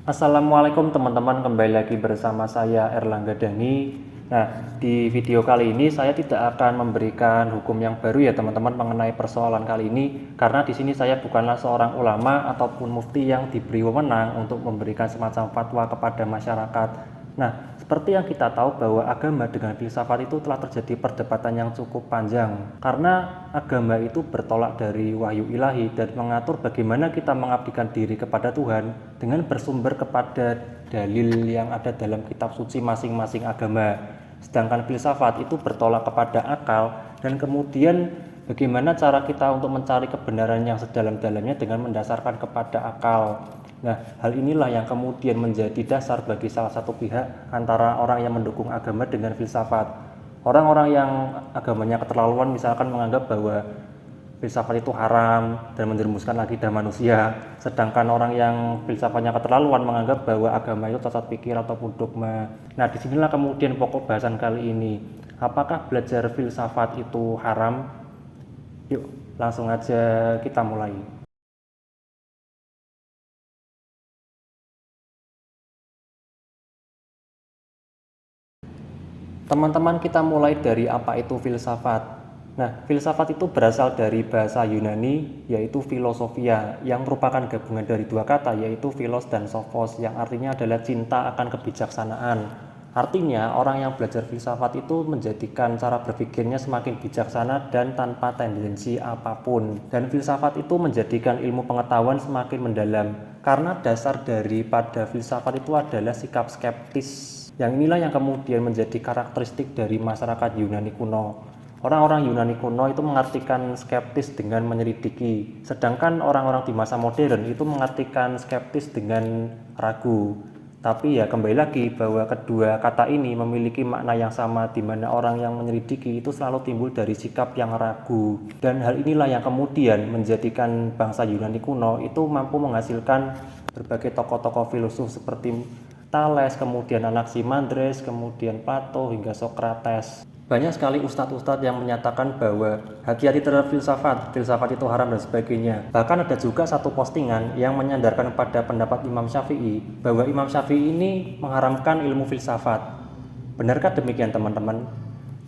Assalamualaikum teman-teman, kembali lagi bersama saya Erlangga Dani. Nah, di video kali ini saya tidak akan memberikan hukum yang baru ya teman-teman mengenai persoalan kali ini, karena di sini saya bukanlah seorang ulama ataupun mufti yang diberi wewenang untuk memberikan semacam fatwa kepada masyarakat. Nah, seperti yang kita tahu bahwa agama dengan filsafat itu telah terjadi perdebatan yang cukup panjang. Karena agama itu bertolak dari wahyu ilahi dan mengatur bagaimana kita mengabdikan diri kepada Tuhan dengan bersumber kepada dalil yang ada dalam kitab suci masing-masing agama. Sedangkan filsafat itu bertolak kepada akal dan kemudian bagaimana cara kita untuk mencari kebenaran yang sedalam-dalamnya dengan mendasarkan kepada akal. Nah, hal inilah yang kemudian menjadi dasar bagi salah satu pihak antara orang yang mendukung agama dengan filsafat. Orang-orang yang agamanya keterlaluan misalkan menganggap bahwa filsafat itu haram dan menjerumuskan akidah manusia, sedangkan orang yang filsafatnya keterlaluan menganggap bahwa agama itu cacat pikir ataupun dogma. Nah, disinilah kemudian pokok bahasan kali ini. Apakah belajar filsafat itu haram? Yuk, langsung aja kita mulai. Teman-teman, kita mulai dari apa itu filsafat. Nah, filsafat itu berasal dari bahasa Yunani, yaitu filosofia, yang merupakan gabungan dari dua kata, yaitu philos dan sophos, yang artinya adalah cinta akan kebijaksanaan. Artinya, orang yang belajar filsafat itu menjadikan cara berpikirnya semakin bijaksana dan tanpa tendensi apapun. Dan filsafat itu menjadikan ilmu pengetahuan semakin mendalam, karena dasar daripada filsafat itu adalah sikap skeptis. Yang inilah yang kemudian menjadi karakteristik dari masyarakat Yunani kuno. Orang-orang Yunani kuno itu mengartikan skeptis dengan menyelidiki, sedangkan orang-orang di masa modern itu mengartikan skeptis dengan ragu. Tapi ya kembali lagi bahwa kedua kata ini memiliki makna yang sama, di mana orang yang menyelidiki itu selalu timbul dari sikap yang ragu. Dan hal inilah yang kemudian menjadikan bangsa Yunani kuno itu mampu menghasilkan berbagai tokoh-tokoh filosof seperti Thales, kemudian Anaximandres, kemudian Plato hingga Socrates. Banyak sekali ustadz-ustadz yang menyatakan bahwa hati-hati terhadap filsafat itu haram dan sebagainya. Bahkan ada juga satu postingan yang menyandarkan pada pendapat Imam Syafi'i bahwa Imam Syafi'i ini mengharamkan ilmu filsafat. Benarkah demikian teman-teman?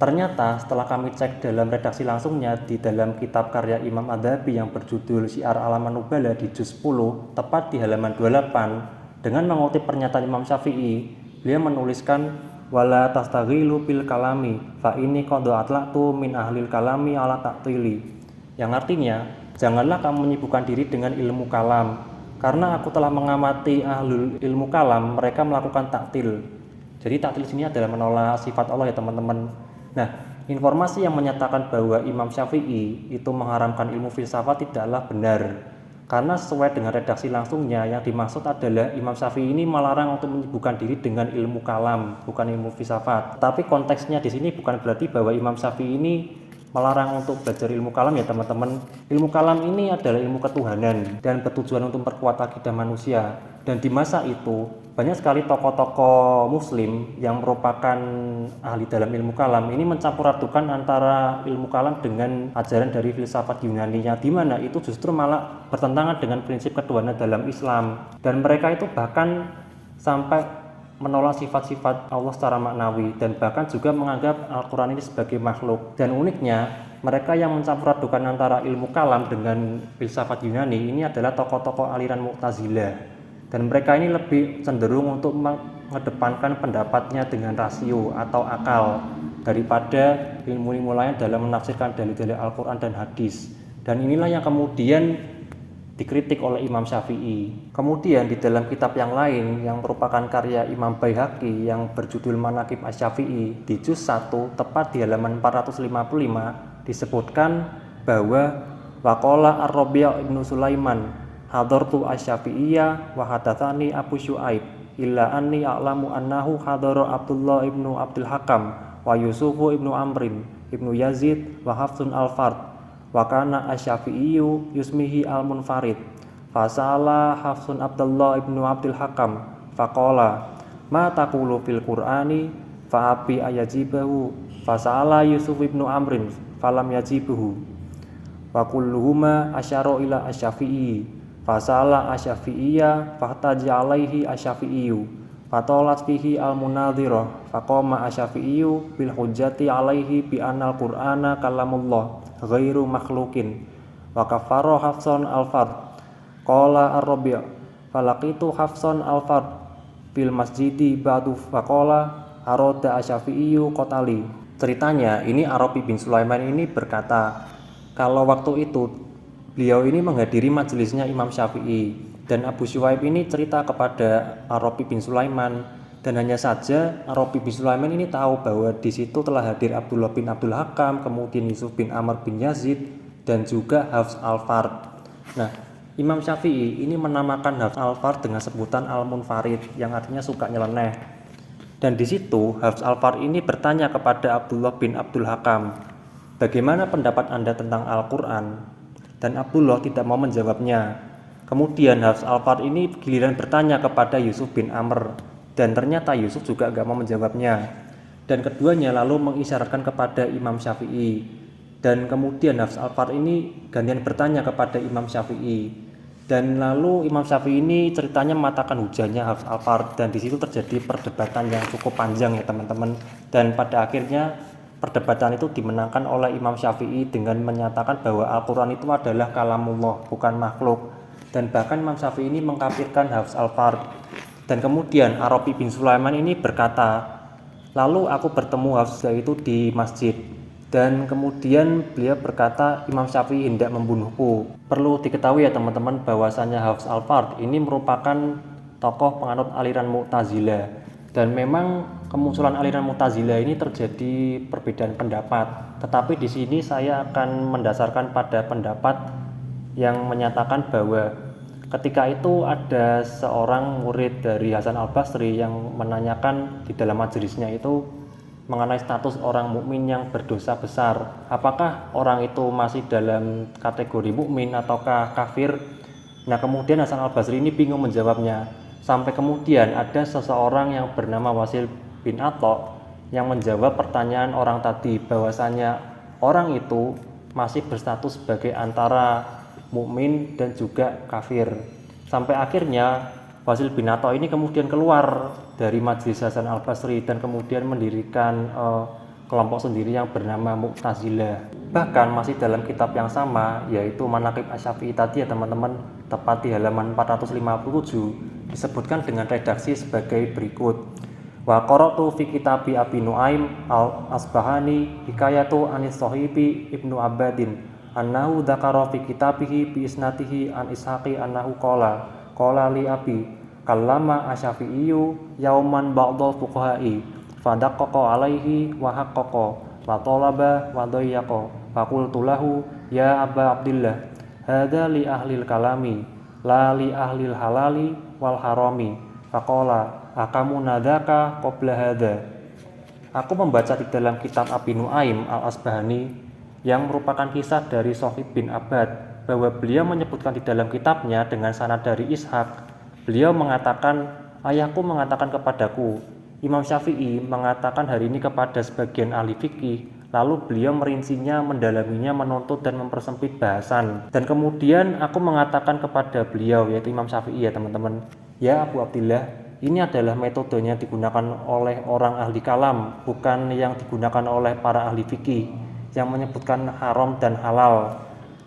Ternyata setelah kami cek dalam redaksi langsungnya di dalam kitab karya Imam Adz-Dzahabi yang berjudul Syiar A'laman Nubala di juz 10, tepat di halaman 28, dengan mengutip pernyataan Imam Syafi'i, beliau menuliskan wala tastaghilu bil kalami fa ini qad atlaqtu min ahlil kalami ala ta'tili, yang artinya janganlah kamu menyibukkan diri dengan ilmu kalam, karena aku telah mengamati ahlul ilmu kalam, mereka melakukan taktil. Jadi taktil sini adalah menolak sifat Allah ya teman-teman. Nah, informasi yang menyatakan bahwa Imam Syafi'i itu mengharamkan ilmu filsafat tidaklah benar. Karena sesuai dengan redaksi langsungnya, yang dimaksud adalah Imam Syafi'i ini melarang untuk menyibukkan diri dengan ilmu kalam, bukan ilmu filsafat. Tapi konteksnya di sini bukan berarti bahwa Imam Syafi'i ini melarang untuk belajar ilmu kalam ya teman-teman. Ilmu kalam ini adalah ilmu ketuhanan dan bertujuan untuk memperkuat akidah manusia. Dan di masa itu banyak sekali tokoh-tokoh muslim yang merupakan ahli dalam ilmu kalam ini mencampur adukan antara ilmu kalam dengan ajaran dari filsafat Yunani, yang dimana itu justru malah bertentangan dengan prinsip ketuhanan dalam Islam. Dan mereka itu bahkan sampai menolak sifat-sifat Allah secara maknawi dan bahkan juga menganggap Al-Quran ini sebagai makhluk. Dan uniknya, mereka yang mencampur adukan antara ilmu kalam dengan filsafat Yunani ini adalah tokoh-tokoh aliran Mu'tazilah. Dan mereka ini lebih cenderung untuk mengedepankan pendapatnya dengan rasio atau akal daripada ilmu-ilmu lain dalam menafsirkan dalil-dalil Al-Quran dan hadis. Dan inilah yang kemudian dikritik oleh Imam Syafi'i. Kemudian di dalam kitab yang lain yang merupakan karya Imam Baihaqi yang berjudul Manaqib Asy-Syafi'i di juz 1 tepat di halaman 455 disebutkan bahwa waqala Ar-Rabi' ibnu Sulaiman hadartu Asy-Syafi'iyya wa hadatsani Abu Syuaib illa anni a'lamu annahu hadara Abdullah ibnu Abdul Hakam wa Yusufu ibnu Amrin ibnu Yazid wa Hafsun al-Fard wa kana Asy-Syafi'iyyu yusmihi al-Munfarid fasala Hafsun Abdullah ibnu Abdul Hakam faqala ma taqulu fil Qur'ani fa abi ayajibahu fasala Yusuf ibnu Amrin falam yajibuhu wa kulluhuma asyara ila Asy-Syafi'i Fasala asyafi'iyya fahtaja alaihi asyafi'iyu fatolat fihi al-munadhirah faqama asyafi'iyu bil hujjati alaihi bi anal qur'ana kalamullah ghairu makhlukin wa kafara Hafsan al-Fard qala ar-Rabi' falaqitu Hafsan al-Fard bil masjidi ba'du faqala arada asyafi'iyu qatali. Ceritanya ini Arabi bin Sulaiman ini berkata kalau waktu itu beliau ini menghadiri majelisnya Imam Syafi'i dan Abu Syuaib ini cerita kepada Arabi bin Sulaiman dan hanya saja Arabi bin Sulaiman ini tahu bahwa di situ telah hadir Abdullah bin Abdul Hakam, kemudian Yusuf bin Amr bin Yazid dan juga Hafs al-Fard. Nah, Imam Syafi'i ini menamakan Hafs al-Fard dengan sebutan al-Munfarid yang artinya suka nyeleneh. Dan di situ Hafs al-Fard ini bertanya kepada Abdullah bin Abdul Hakam, "Bagaimana pendapat Anda tentang Al-Qur'an?" Dan Abdullah tidak mau menjawabnya. Kemudian Hafs al-Fard ini giliran bertanya kepada Yusuf bin Amr dan ternyata Yusuf juga gak mau menjawabnya. Dan keduanya lalu mengisyaratkan kepada Imam Syafi'i. Dan kemudian Hafs al-Fard ini gantian bertanya kepada Imam Syafi'i. Dan lalu Imam Syafi'i ini ceritanya mematahkan hujahnya Hafs al-Fard dan di situ terjadi perdebatan yang cukup panjang ya teman-teman. Dan pada akhirnya perdebatan itu dimenangkan oleh Imam Syafi'i dengan menyatakan bahwa Al-Quran itu adalah kalamullah, bukan makhluk. Dan bahkan Imam Syafi'i ini mengkafirkan Hafs al-Fard. Dan kemudian Arabi bin Sulaiman ini berkata, lalu aku bertemu Hafs itu di masjid. Dan kemudian beliau berkata, Imam Syafi'i hendak membunuhku. Perlu diketahui ya teman-teman bahwasanya Hafs al-Fard ini merupakan tokoh penganut aliran Mu'tazilah. Dan memang kemunculan aliran Mu'tazilah ini terjadi perbedaan pendapat. Tetapi di sini saya akan mendasarkan pada pendapat yang menyatakan bahwa ketika itu ada seorang murid dari Hasan al-Basri yang menanyakan di dalam majelisnya itu mengenai status orang mukmin yang berdosa besar. Apakah orang itu masih dalam kategori mukmin ataukah kafir? Nah, kemudian Hasan al-Basri ini bingung menjawabnya. Sampai kemudian ada seseorang yang bernama Wasil bin Atha yang menjawab pertanyaan orang tadi bahwasanya orang itu masih berstatus sebagai antara mukmin dan juga kafir. Sampai akhirnya Wasil bin Atha ini kemudian keluar dari majelis Hasan al-Basri dan kemudian mendirikan kelompok sendiri yang bernama Mu'tazilah. Bahkan masih dalam kitab yang sama yaitu Manaqib Asy-Syafi'i tadi ya teman-teman, tepat di halaman 457 disebutkan dengan redaksi sebagai berikut. Wa qara'tu fi kitabi Abi Nuaim al-Asbahani hikayatu anis sahibi Ibnu Abbadin annahu dzakara fi kitabihi bi isnatihi an Ishaqi annahu qala li abi kallama asy-Syafi'iyyu yauman ba'dal fuqaha'i fadaqqaqa alaihi wa haqqaqa wa talaba wa dayyaqa faqultu lahu ya Aba Abdillah hadza li ahlil kalami la li ahlil halali wal harami faqala akamu nadaka qabla hadza. Aku membaca di dalam kitab Abi Nuaim al-Asbahani yang merupakan kisah dari Sohib bin Abbad bahwa beliau menyebutkan di dalam kitabnya dengan sanad dari Ishaq. Beliau mengatakan, ayahku mengatakan kepadaku, Imam Syafi'i mengatakan hari ini kepada sebagian ahli fikih, lalu beliau merincinya, mendalaminya, menuntut dan mempersempit bahasan. Dan kemudian aku mengatakan kepada beliau, yaitu Imam Syafi'i ya teman-teman, ya Abu Abdillah, ini adalah metodenya digunakan oleh orang ahli kalam, bukan yang digunakan oleh para ahli fikih yang menyebutkan haram dan halal.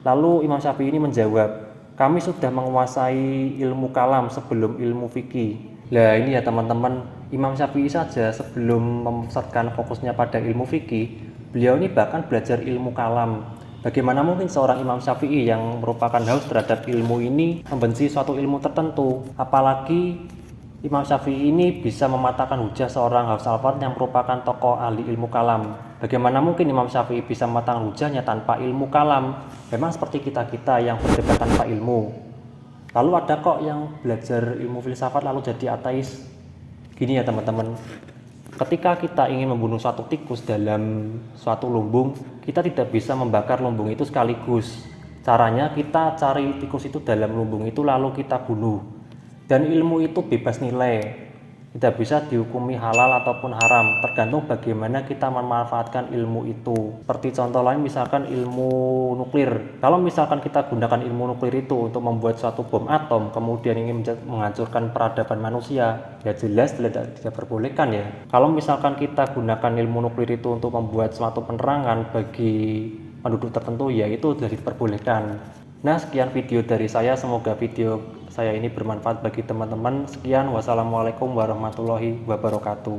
Lalu Imam Syafi'i ini menjawab, kami sudah menguasai ilmu kalam sebelum ilmu fikih. Lah ini ya teman-teman, Imam Syafi'i saja sebelum memusatkan fokusnya pada ilmu fikih, beliau ini bahkan belajar ilmu kalam. Bagaimana mungkin seorang Imam Syafi'i yang merupakan haus terhadap ilmu ini membenci suatu ilmu tertentu? Apalagi Imam Syafi'i ini bisa mematahkan hujah seorang Hafs al-Fard yang merupakan tokoh ahli ilmu kalam. Bagaimana mungkin Imam Syafi'i bisa mematahkan hujahnya tanpa ilmu kalam? Memang seperti kita-kita yang berdebat tanpa ilmu. Lalu ada kok yang belajar ilmu filsafat lalu jadi ateis. Gini ya teman-teman, ketika kita ingin membunuh suatu tikus dalam suatu lumbung, kita tidak bisa membakar lumbung itu sekaligus. Caranya kita cari tikus itu dalam lumbung itu lalu kita bunuh. Dan ilmu itu bebas nilai. tidak bisa dihukumi halal ataupun haram, tergantung bagaimana kita memanfaatkan ilmu itu. Seperti contoh lain misalkan ilmu nuklir. Kalau misalkan kita gunakan ilmu nuklir itu untuk membuat suatu bom atom, kemudian ingin menghancurkan peradaban manusia, ya jelas tidak diperbolehkan ya. Kalau misalkan kita gunakan ilmu nuklir itu untuk membuat suatu penerangan bagi penduduk tertentu, ya itu sudah diperbolehkan. Nah, sekian video dari saya, semoga video saya ini bermanfaat bagi teman-teman. Sekian, wassalamualaikum warahmatullahi wabarakatuh.